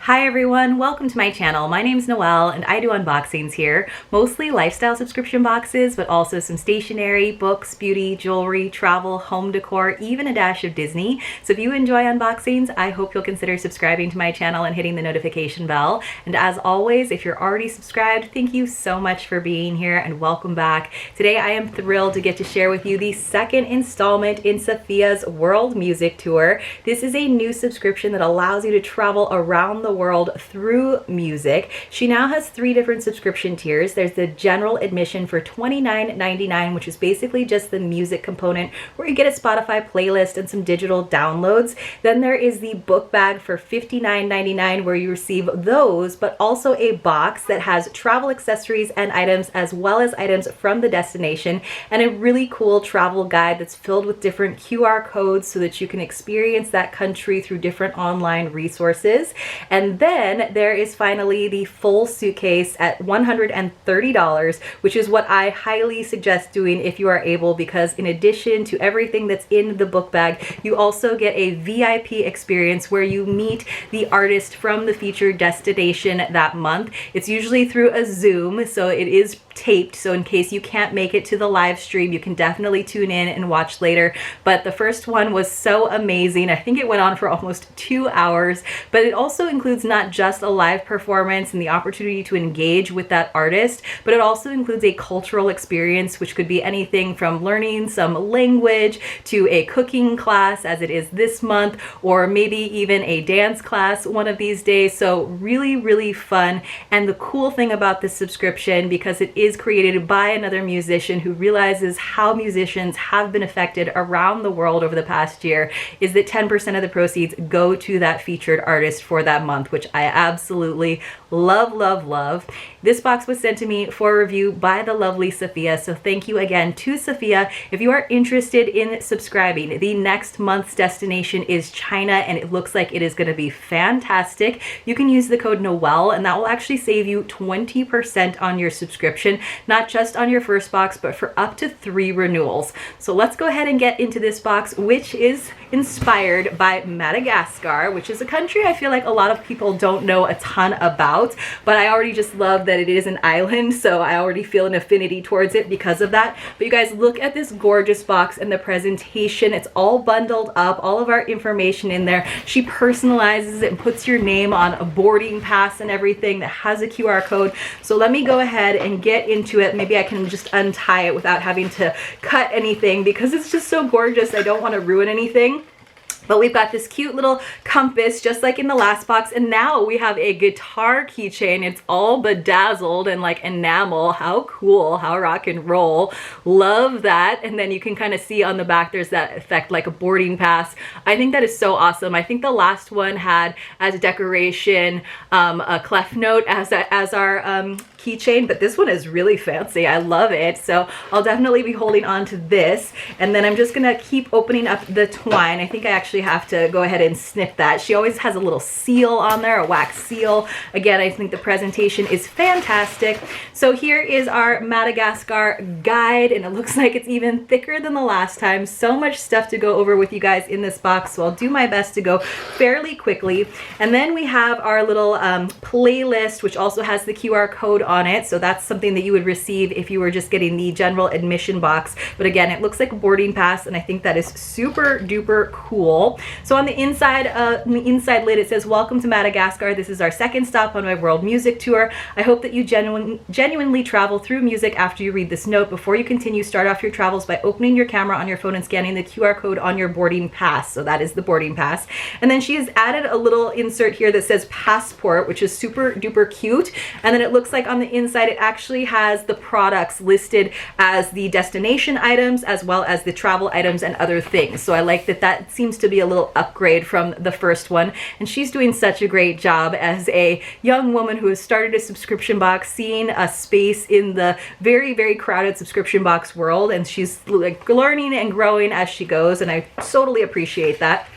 Hi everyone, welcome to my channel. My name's Noelle and I do unboxings here, mostly lifestyle subscription boxes, but also some stationery, books, beauty, jewelry, travel, home decor, even a dash of Disney. So if you enjoy unboxings, I hope you'll consider subscribing to my channel and hitting the notification bell. And as always, if you're already subscribed, thank you so much for being here and welcome back. Today I am thrilled to get to share with you the second installment in Safiya's World Music Tour. This is a new subscription that allows you to travel around the world through music. She now has 3 different subscription tiers. There's the general admission for $29.99, which is basically just the music component where you get a Spotify playlist and some digital downloads. Then there is the book bag for $59.99 where you receive those, but also a box that has travel accessories and items as well as items from the destination, and a really cool travel guide that's filled with different QR codes so that you can experience that country through different online resources. And then there is finally the full suitcase at $130, which is what I highly suggest doing if you are able, because in addition to everything that's in the book bag, you also get a VIP experience where you meet the artist from the featured destination that month. It's usually through a Zoom, so it is taped, so in case you can't make it to the live stream, you can definitely tune in and watch later. But the first one was so amazing. I think it went on for almost 2 hours, but it also includes not just a live performance and the opportunity to engage with that artist, but it also includes a cultural experience, which could be anything from learning some language to a cooking class, as it is this month, or maybe even a dance class one of these days. So really, really fun. And the cool thing about this subscription, because it is created by another musician who realizes how musicians have been affected around the world over the past year, is that 10% of the proceeds go to that featured artist for that month, which I absolutely love, love, love. This box was sent to me for review by the lovely Safiya, so thank you again to Safiya. If you are interested in subscribing, the next month's destination is China, and it looks like it is going to be fantastic. You can use the code Noelle, and that will actually save you 20% on your subscription, not just on your first box, but for up to 3 renewals. So let's go ahead and get into this box, which is inspired by Madagascar, which is a country I feel like a lot of people don't know a ton about, but I already just love that it is an island, so I already feel an affinity towards it because of that. But you guys, look at this gorgeous box and the presentation. It's all bundled up, all of our information in there. She personalizes it and puts your name on a boarding pass and everything that has a QR code. So let me go ahead and get into it. Maybe I can just untie it without having to cut anything because it's just so gorgeous. I don't want to ruin anything. But we've got this cute little compass, just like in the last box. And now we have a guitar keychain. It's all bedazzled and like enamel. How cool, how rock and roll. Love that. And then you can kind of see on the back, there's that effect like a boarding pass. I think that is so awesome. I think the last one had as a decoration, a clef note as our keychain, but this one is really fancy. I love it. So I'll definitely be holding on to this. And then I'm just gonna keep opening up the twine. I think I actually have to go ahead and snip that. She always has a little seal on there, a wax seal. Again, I think the presentation is fantastic. So here is our Madagascar guide, and it looks like it's even thicker than the last time. So much stuff to go over with you guys in this box, so I'll do my best to go fairly quickly. And then we have our little playlist, which also has the QR code on it. So that's something that you would receive if you were just getting the general admission box. But again, it looks like a boarding pass, and I think that is super duper cool. So on the inside lid, it says, "Welcome to Madagascar. This is our second stop on my world music tour. I hope that you genuinely travel through music after you read this note. Before you continue, start off your travels by opening your camera on your phone and scanning the QR code on your boarding pass." So that is the boarding pass. And then she has added a little insert here that says passport, which is super duper cute. And then it looks like on the inside, it actually has the products listed as the destination items as well as the travel items and other things. So I like that that seems to be a little upgrade from the first one. And she's doing such a great job as a young woman who has started a subscription box, seeing a space in the very, very crowded subscription box world. And she's like learning and growing as she goes. And I totally appreciate that.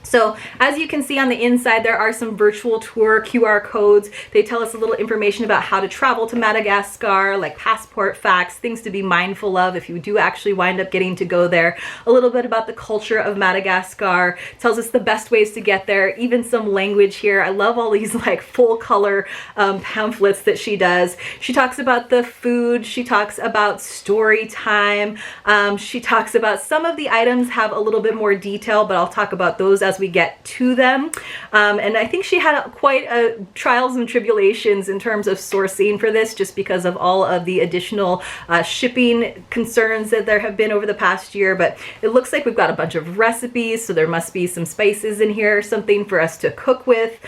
So as you can see on the inside, there are some virtual tour QR codes. They tell us a little information about how to travel to Madagascar, like passport facts, things to be mindful of if you do actually wind up getting to go there. A little bit about the culture of Madagascar. Tells us the best ways to get there, even some language here. I love all these like full color pamphlets that she does. She talks about the food. She talks about story time. She talks about some of the items have a little bit more detail, but I'll talk about those as we get to them. And I think she had quite a trials and tribulations in terms of sourcing for this, just because of all of the additional shipping concerns that there have been over the past year. But it looks like we've got a bunch of recipes, so there must be some spices in here, something for us to cook with.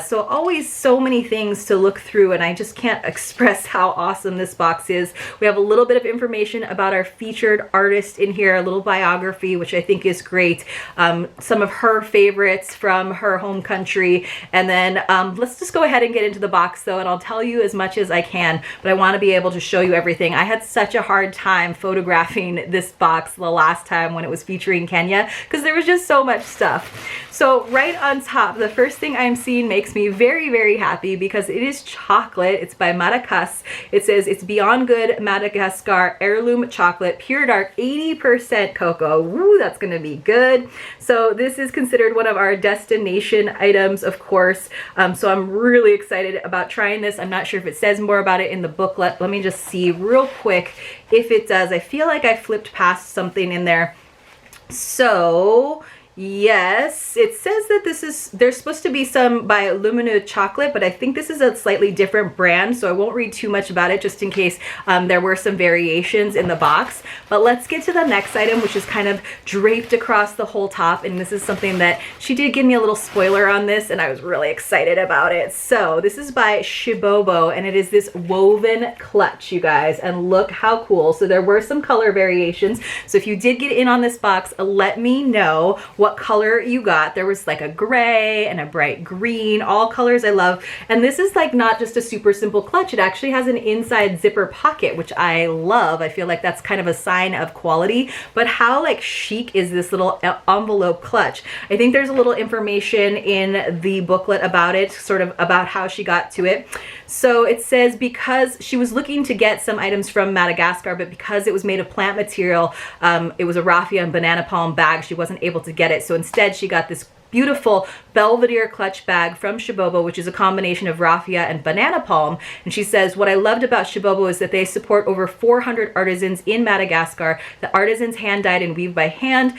So always so many things to look through, and I just can't express how awesome this box is. We have a little bit of information about our featured artist in here, a little biography, which I think is great. Some of her favorites from her home country. And then let's just go ahead and get into the box though, and I'll tell you as much as I can, but I want to be able to show you everything. I had such a hard time photographing this box the last time when it was featuring Kenya, because there was just so much stuff. So right on top, the first thing I'm seeing makes me very, very happy because it is chocolate. It's by Madagascar. It says it's Beyond Good Madagascar Heirloom Chocolate, Pure Dark, 80% cocoa. Woo, that's gonna be good. So this is considered one of our destination items, of course. So I'm really excited about trying this. I'm not sure if it says more about it in the booklet. Let me just see real quick if it does. I feel like I flipped past something in there. So yes, it says that there's supposed to be some by Lumineux chocolate, but I think this is a slightly different brand, so I won't read too much about it just in case there were some variations in the box. But let's get to the next item, which is kind of draped across the whole top, and this is something that she did give me a little spoiler on this, and I was really excited about it. So this is by Shibobo, and it is this woven clutch, you guys, and look how cool. So there were some color variations, so if you did get in on this box, let me know what color you got. There was like a gray and a bright green, all colors I love. And this is like not just a super simple clutch, it actually has an inside zipper pocket, which I love. I feel like that's kind of a sign of quality. But how like chic is this little envelope clutch? I think there's a little information in the booklet about it, sort of about how she got to it. So it says because she was looking to get some items from Madagascar, but because it was made of plant material, it was a raffia and banana palm bag, she wasn't able to get it. So instead she got this beautiful Belvedere clutch bag from Shibobo, which is a combination of raffia and banana palm. And she says, what I loved about Shibobo is that they support over 400 artisans in Madagascar. The artisans hand dyed and weave by hand.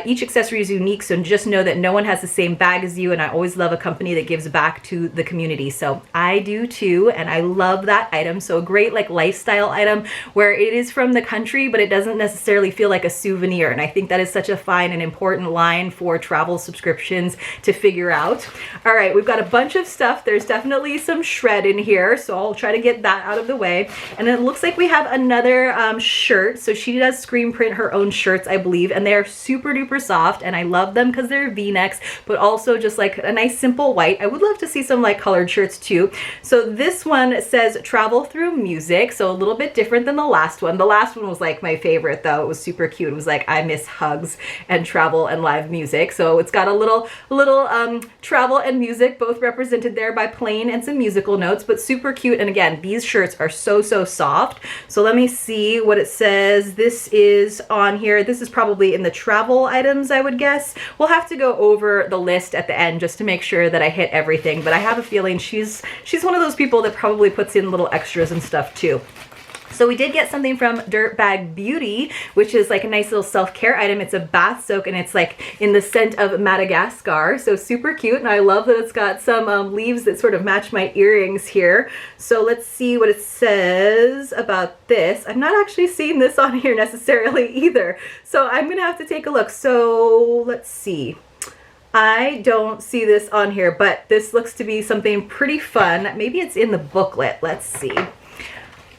Each accessory is unique, so just know that no one has the same bag as you, and I always love a company that gives back to the community. So I do too, and I love that item. So a great like lifestyle item where it is from the country, but it doesn't necessarily feel like a souvenir. And I think that is such a fine and important line for travel subscriptions to figure out. All right, we've got a bunch of stuff. There's definitely some shred in here, so I'll try to get that out of the way. And it looks like we have another shirt. So she does screen print her own shirts, I believe, and they're super duper soft, and I love them because they're V-necks, but also just like a nice simple white. I would love to see some like colored shirts too. So this one says Travel Through Music, so a little bit different than the last one. The last one was like my favorite though. It was super cute. It was like, I miss hugs and travel and live music. So it's got a little travel and music both represented there by plain and some musical notes, but super cute. And again, these shirts are so soft. So let me see what it says. This is on here. This is probably in the travel items, I would guess. We'll have to go over the list at the end just to make sure that I hit everything, but I have a feeling she's one of those people that probably puts in little extras and stuff too. So we did get something from Dirtbag Beauty, which is like a nice little self-care item. It's a bath soak, and it's like in the scent of Madagascar. So super cute. And I love that it's got some leaves that sort of match my earrings here. So let's see what it says about this. I'm not actually seeing this on here necessarily either. So I'm going to have to take a look. So let's see. I don't see this on here, but this looks to be something pretty fun. Maybe it's in the booklet. Let's see.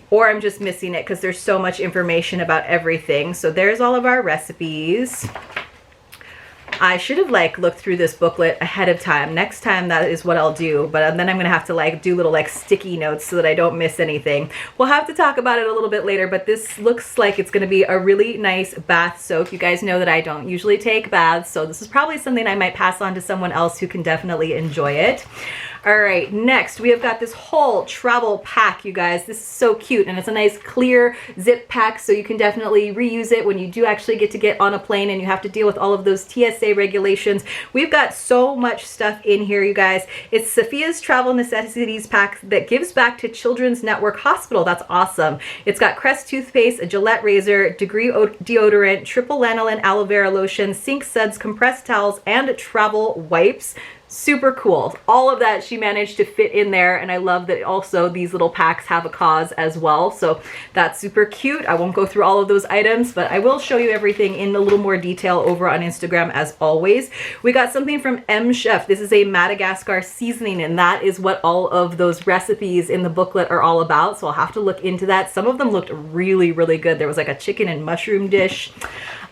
Or I'm just missing it because there's so much information about everything. So there's all of our recipes. I should have like looked through this booklet ahead of time. Next time that is what I'll do, but then I'm gonna have to like do little like sticky notes so that I don't miss anything. We'll have to talk about it a little bit later, but this looks like it's gonna be a really nice bath soak. You guys know that I don't usually take baths, so this is probably something I might pass on to someone else who can definitely enjoy it. All right, next we have got this whole travel pack, you guys. This is so cute, and it's a nice clear zip pack, so you can definitely reuse it when you do actually get to get on a plane and you have to deal with all of those TSA regulations. We've got so much stuff in here, you guys. It's Safiya's Travel Necessities Pack that gives back to Children's Network Hospital. That's awesome. It's got Crest toothpaste, a Gillette razor, Degree deodorant, triple lanolin aloe vera lotion, sink suds, compressed towels, and travel wipes. Super cool. All of that she managed to fit in there, and I love that also these little packs have a cause as well, so that's super cute. I won't go through all of those items, but I will show you everything in a little more detail over on Instagram as always. We got something from M Chef. This is a Madagascar seasoning, and that is what all of those recipes in the booklet are all about, so I'll have to look into that. Some of them looked really, really good. There was like a chicken and mushroom dish.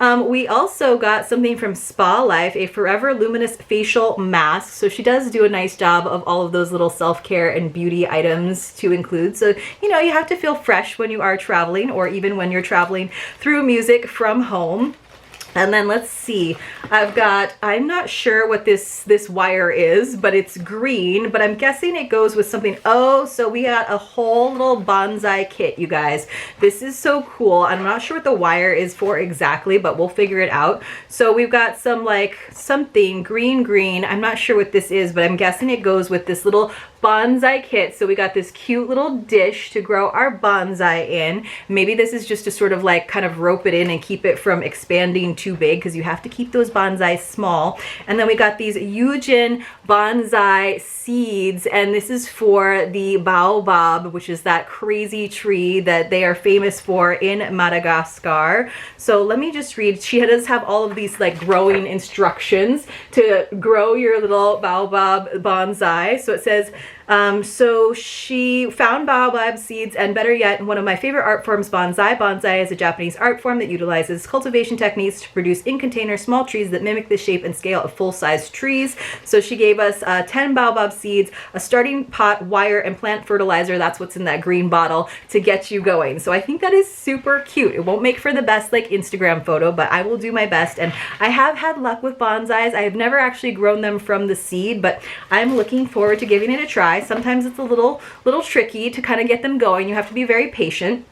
We also got something from Spa Life, a Forever Luminous Facial Mask. So she does do a nice job of all of those little self-care and beauty items to include. So, you know, you have to feel fresh when you are traveling, or even when you're traveling through music from home. And then let's see, I'm not sure what this wire is, but it's green, but I'm guessing it goes with something. Oh, so we got a whole little bonsai kit, you guys. This is so cool. I'm not sure what the wire is for exactly, but we'll figure it out. So we've got some like something green. I'm not sure what this is, but I'm guessing it goes with this little bonsai kit. So we got this cute little dish to grow our bonsai in. Maybe this is just to sort of like kind of rope it in and keep it from expanding too big, because you have to keep those bonsai small. And then we got these Eugen bonsai seeds, and this is for the baobab, which is that crazy tree that they are famous for in Madagascar. So let me just read. She does have all of these like growing instructions to grow your little baobab bonsai. So it says, so she found baobab seeds, and better yet, one of my favorite art forms, bonsai. Bonsai is a Japanese art form that utilizes cultivation techniques to produce in containers small trees that mimic the shape and scale of full-size trees. So she gave us 10 baobab seeds, a starting pot, wire, and plant fertilizer. That's what's in that green bottle to get you going. So I think that is super cute. It won't make for the best like Instagram photo, but I will do my best. And I have had luck with bonsais. I have never actually grown them from the seed, but I'm looking forward to giving it a try. Sometimes it's a little tricky to kind of get them going. You have to be very patient.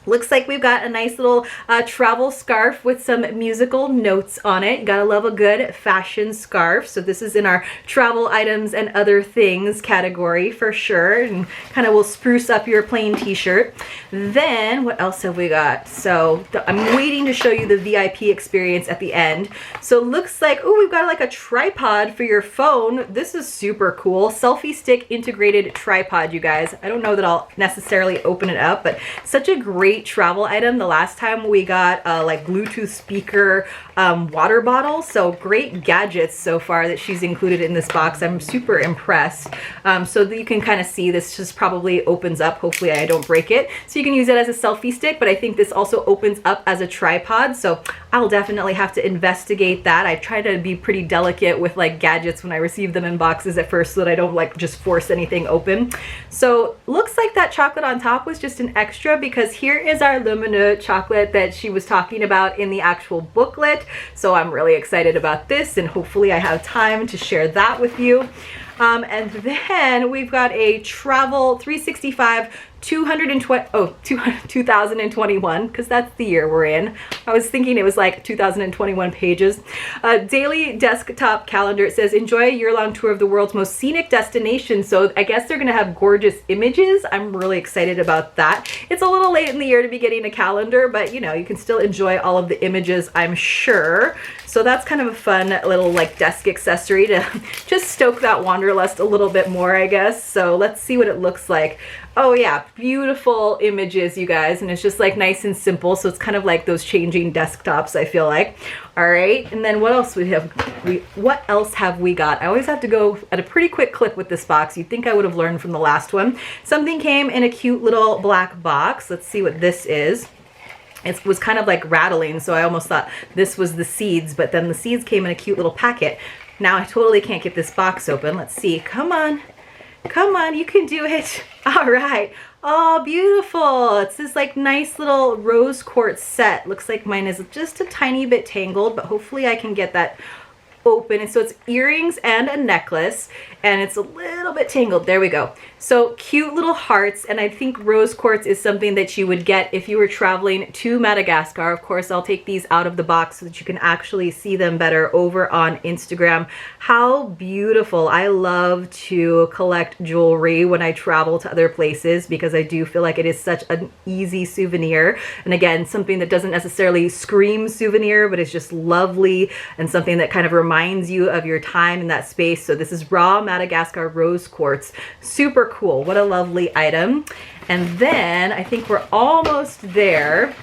Looks like we've got a nice little travel scarf with some musical notes on it. Gotta love a good fashion scarf. So this is in our travel items and other things category for sure, and kind of will spruce up your plain t-shirt. Then what else have we got? So I'm waiting to show you the VIP experience at the end. So it looks like, oh, we've got like a tripod for your phone. This is super cool. Selfie stick integrated tripod, you guys. I don't know that I'll necessarily open it up, but such a great travel item. The last time we got like Bluetooth speaker, water bottle. So great gadgets so far that she's included in this box. I'm super impressed. So that you can kind of see this just probably opens up. Hopefully I don't break it. So you can use it as a selfie stick, but I think this also opens up as a tripod. So I'll definitely have to investigate that. I try to be pretty delicate with like gadgets when I receive them in boxes at first, so that I don't like just force anything open. So looks like that chocolate on top was just an extra, because here is our lumineux chocolate that she was talking about in the actual booklet. So I'm really excited about this, and hopefully I have time to share that with you. And then we've got a travel 365 2021, because that's the year we're in. I was thinking it was like 2021 pages. Daily desktop calendar. It says, enjoy a year-long tour of the world's most scenic destinations. So I guess they're gonna have gorgeous images. I'm really excited about that. It's a little late in the year to be getting a calendar, but you know, you can still enjoy all of the images, I'm sure. So that's kind of a fun little like desk accessory to just stoke that wanderlust a little bit more, I guess. So let's see what it looks like. Oh yeah, beautiful images, you guys, and it's just like nice and simple. So it's kind of like those changing desktops, I feel like. All right, and then what else what else have we got? I always have to go at a pretty quick clip with this box. You'd think I would have learned from the last one. Something came in a cute little black box. Let's see what this is. it was kind of like rattling, so I almost thought this was the seeds, but then the seeds came in a cute little packet. Now I totally can't get this box open. Let's see. Come on. Come on, you can do it. All right. Oh, beautiful. It's this like nice little rose quartz set. Looks like mine is just a tiny bit tangled, but hopefully I can get that open. And so it's earrings and a necklace, and it's a little bit tangled. There we go. So cute little hearts, and I think rose quartz is something that you would get if you were traveling to Madagascar. Of course, I'll take these out of the box so that you can actually see them better over on Instagram. How beautiful. I love to collect jewelry when I travel to other places because I do feel like it is such an easy souvenir. And again, something that doesn't necessarily scream souvenir, but it's just lovely and something that kind of reminds you of your time in that space. So this is raw Madagascar rose quartz. Super cool. What a lovely item. And then I think we're almost there.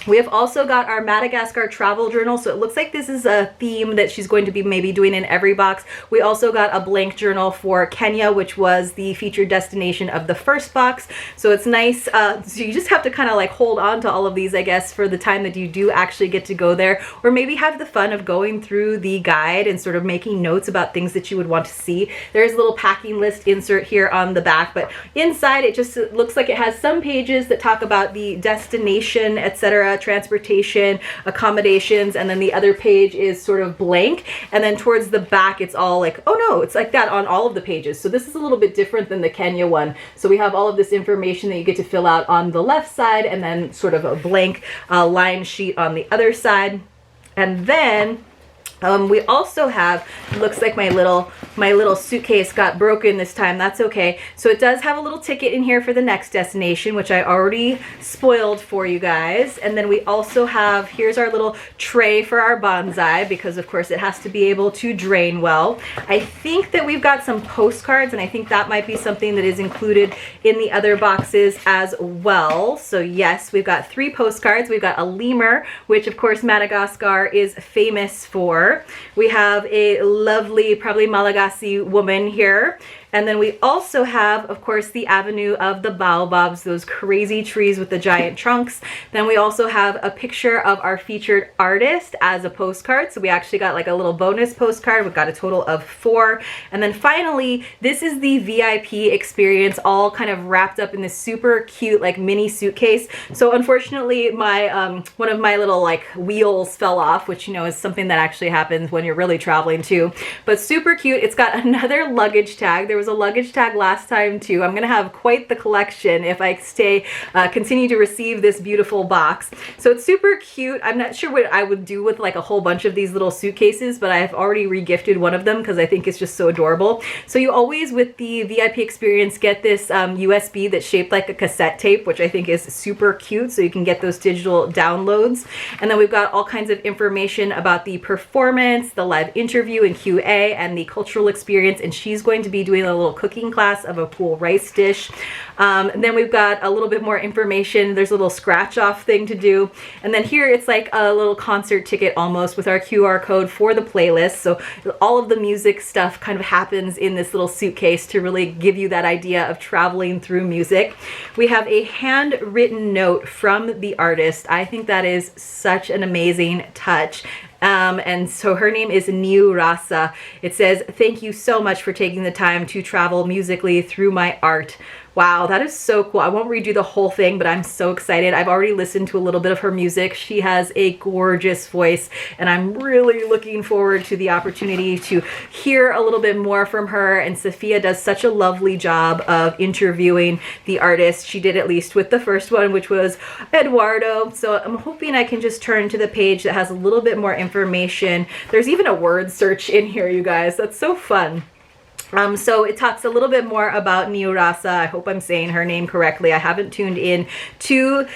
We have also got our Madagascar travel journal. So it looks like this is a theme that she's going to be maybe doing in every box. We also got a blank journal for Kenya, which was the featured destination of the first box. So it's nice. So you just have to kind of like hold on to all of these, I guess, for the time that you do actually get to go there, or maybe have the fun of going through the guide and sort of making notes about things that you would want to see. There's a little packing list insert here on the back, but inside it just looks like it has some pages that talk about the destination, etc., transportation, accommodations, and then the other page is sort of blank, and then towards the back it's all like, oh no, it's like that on all of the pages. So this is a little bit different than the Kenya one. So we have all of this information that you get to fill out on the left side, and then sort of a blank line sheet on the other side. And then we also have, looks like my little suitcase got broken this time. That's okay. So it does have a little ticket in here for the next destination, which I already spoiled for you guys. And then we also have, here's our little tray for our bonsai, because of course it has to be able to drain well. I think that we've got some postcards, and I think that might be something that is included in the other boxes as well. So yes, we've got 3 postcards. We've got a lemur, which of course Madagascar is famous for. We have a lovely, probably Malagasy woman here. And then we also have, of course, the avenue of the baobabs, those crazy trees with the giant trunks. Then we also have a picture of our featured artist as a postcard. So we actually got like a little bonus postcard. We've got a total of 4. And then finally, this is the VIP experience, all kind of wrapped up in this super cute like mini suitcase. So unfortunately, my one of my little like wheels fell off, which, you know, is something that actually happens when you're really traveling too. But super cute. It's got another luggage tag. There was a luggage tag last time too. I'm gonna have quite the collection if I continue to receive this beautiful box. So it's super cute. I'm not sure what I would do with like a whole bunch of these little suitcases, but I've already regifted one of them because I think it's just so adorable. So you always, with the VIP experience, get this USB that's shaped like a cassette tape, which I think is super cute, so you can get those digital downloads. And then we've got all kinds of information about the performance, the live interview and QA, and the cultural experience, and she's going to be doing a little cooking class of a cool rice dish. And then we've got a little bit more information. There's a little scratch off thing to do. And then here it's like a little concert ticket almost with our QR code for the playlist. So all of the music stuff kind of happens in this little suitcase to really give you that idea of traveling through music. We have a handwritten note from the artist. I think that is such an amazing touch. And so her name is Niu Rasa. It says, "Thank you so much for taking the time to travel musically through my art." Wow, that is so cool. I won't redo the whole thing, but I'm so excited. I've already listened to a little bit of her music. She has a gorgeous voice, and I'm really looking forward to the opportunity to hear a little bit more from her. And Safiya does such a lovely job of interviewing the artist. She did, at least with the first one, which was Eduardo. So I'm hoping I can just turn to the page that has a little bit more information. There's even a word search in here, you guys. That's so fun. So it talks a little bit more about Niu Rasa. I hope I'm saying her name correctly. I haven't tuned in to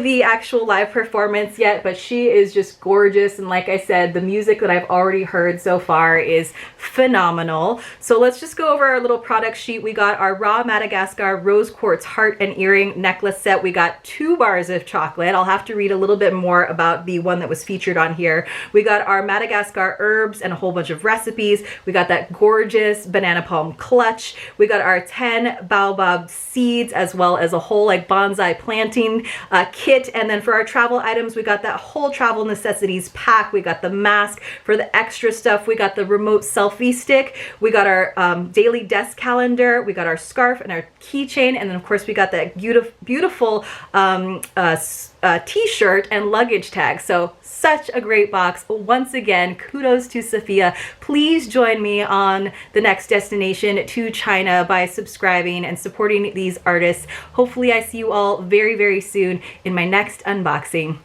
the actual live performance yet, but she is just gorgeous. And like I said, the music that I've already heard so far is phenomenal. So let's just go over our little product sheet. We got our raw Madagascar rose quartz heart and earring necklace set. We got 2 bars of chocolate. I'll have to read a little bit more about the one that was featured on here. We got our Madagascar herbs and a whole bunch of recipes. We got that gorgeous banana palm clutch. We got our 10 baobab seeds, as well as a whole like bonsai planting kit. And then for our travel items, we got that whole travel necessities pack. We got the mask. For the extra stuff, we got the remote selfie stick. We got our daily desk calendar. We got our scarf and our keychain. And then of course we got that beautiful t-shirt and luggage tag. So such a great box. Once again, kudos to Safiya. Please join me on the next destination to China by subscribing and supporting these artists. Hopefully I see you all very, very soon in my next unboxing.